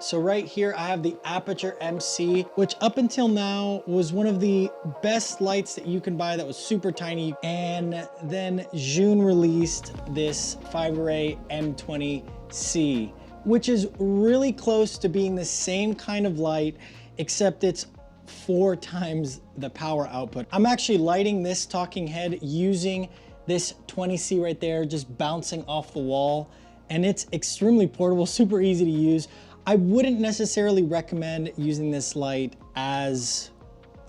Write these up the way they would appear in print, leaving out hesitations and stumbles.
So right here, I have the Aperture MC, which up until now was one of the best lights that you can buy that was super tiny. And then Zhiyun released this Fiveray M20c, which is really close to being the same kind of light, except it's 4 times the power output. I'm actually lighting this talking head using this 20C right there, just bouncing off the wall. And it's extremely portable, super easy to use. I wouldn't necessarily recommend using this light as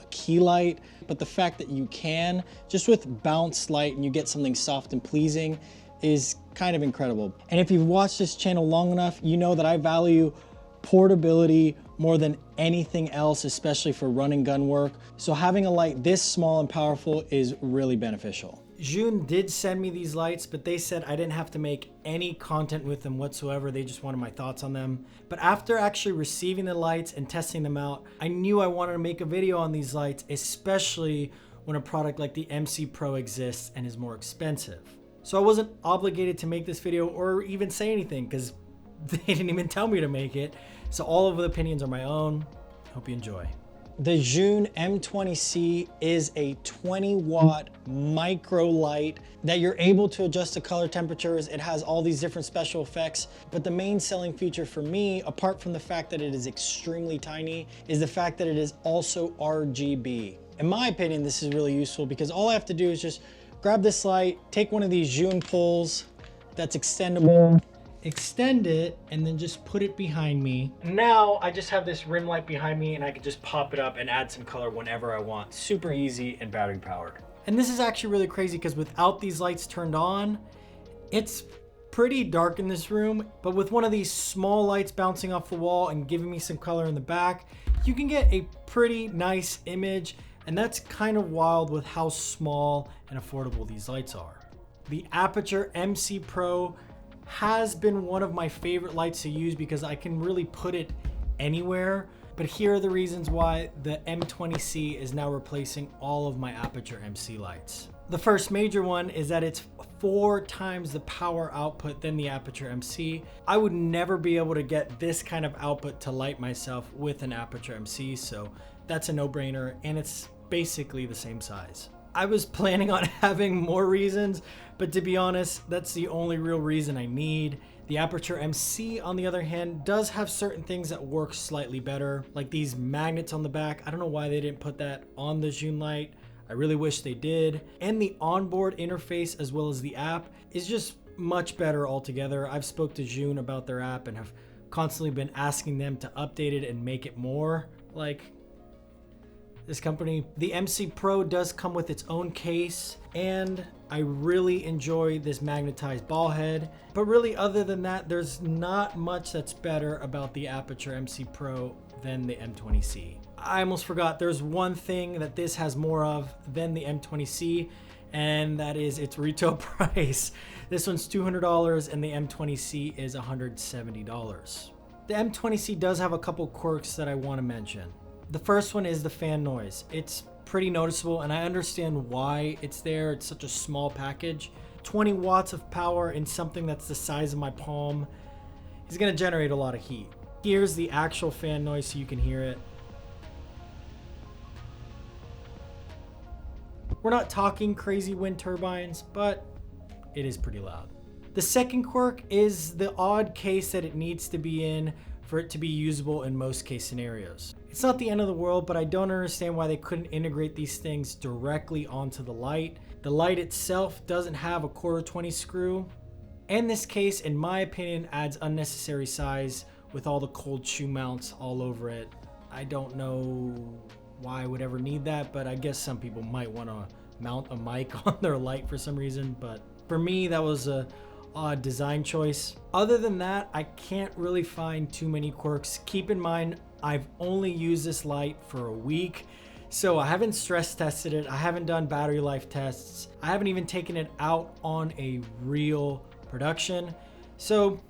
a key light, but the fact that you can, just with bounce light and you get something soft and pleasing, is kind of incredible. And if you've watched this channel long enough, you know that I value portability more than anything else, especially for run and gun work. So having a light this small and powerful is really beneficial. Zhiyun did send me these lights, but they said I didn't have to make any content with them whatsoever. They just wanted my thoughts on them. But after actually receiving the lights and testing them out, I knew I wanted to make a video on these lights, especially when a product like the MC Pro exists and is more expensive. So I wasn't obligated to make this video or even say anything because they didn't even tell me to make it. So all of the opinions are my own. Hope you enjoy. The Zhiyun M20c is a 20-watt micro light that you're able to adjust the color temperatures. It has all these different special effects, but the main selling feature for me, apart from the fact that it is extremely tiny, is the fact that it is also RGB. In my opinion, this is really useful because all I have to do is just grab this light, take one of these Zhiyun poles that's extendable, extend it, and then just put it behind me. Now I just have this rim light behind me and I can just pop it up and add some color whenever I want. Super easy and battery powered. And this is actually really crazy because without these lights turned on, it's pretty dark in this room, but with one of these small lights bouncing off the wall and giving me some color in the back, you can get a pretty nice image. And that's kind of wild with how small and affordable these lights are. The Aperture MC Pro has been one of my favorite lights to use because I can really put it anywhere. But here are the reasons why the M20C is now replacing all of my Aperture MC lights. The first major one is that it's 4 times the power output than the Aperture MC. I would never be able to get this kind of output to light myself with an Aperture MC, so that's a no-brainer, and it's basically the same size. I was planning on having more reasons, but to be honest, that's the only real reason I need. The Aperture MC, on the other hand, does have certain things that work slightly better, like these magnets on the back. I don't know why they didn't put that on the Zhiyun light. I really wish they did. And the onboard interface as well as the app is just much better altogether. I've spoke to Zhiyun about their app and have constantly been asking them to update it and make it more like this company. The MC Pro does come with its own case, and I really enjoy this magnetized ball head. But really, other than that, there's not much that's better about the Aperture MC Pro than the M20C. I almost forgot, there's one thing that this has more of than the M20C, and that is its retail price. This one's $200 and the M20C is $170. The M20C does have a couple quirks that I want to mention. The first one is the fan noise. It's pretty noticeable and I understand why it's there. It's such a small package. 20 watts of power in something that's the size of my palm is going to generate a lot of heat. Here's the actual fan noise so you can hear it. We're not talking crazy wind turbines, but it is pretty loud. The second quirk is the odd case that it needs to be in for it to be usable in most case scenarios. It's not the end of the world, but I don't understand why they couldn't integrate these things directly onto the light. The light itself doesn't have a 1/4-20 screw, and this case, in my opinion, adds unnecessary size with all the cold shoe mounts all over it. I don't know why I would ever need that, but I guess some people might want to mount a mic on their light for some reason, but for me, that was a odd design choice. Other than that, I can't really find too many quirks. Keep in mind, I've only used this light for a week, so I haven't stress tested it. I haven't done battery life tests. I haven't even taken it out on a real production. So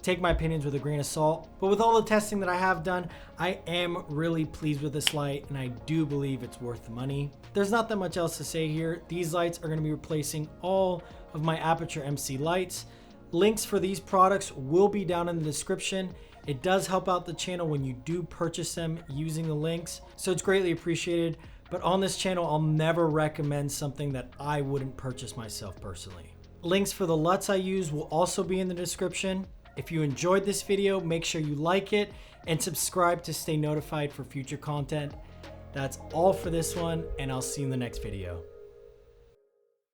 take my opinions with a grain of salt. But with all the testing that I have done, I am really pleased with this light and I do believe it's worth the money. There's not that much else to say here. These lights are going to be replacing all of my Aperture MC lights. Links for these products will be down in the description. It does help out the channel when you do purchase them using the links, so it's greatly appreciated. But on this channel, I'll never recommend something that I wouldn't purchase myself personally. Links for the LUTs I use will also be in the description. If you enjoyed this video, make sure you like it and subscribe to stay notified for future content. That's all for this one, and I'll see you in the next video.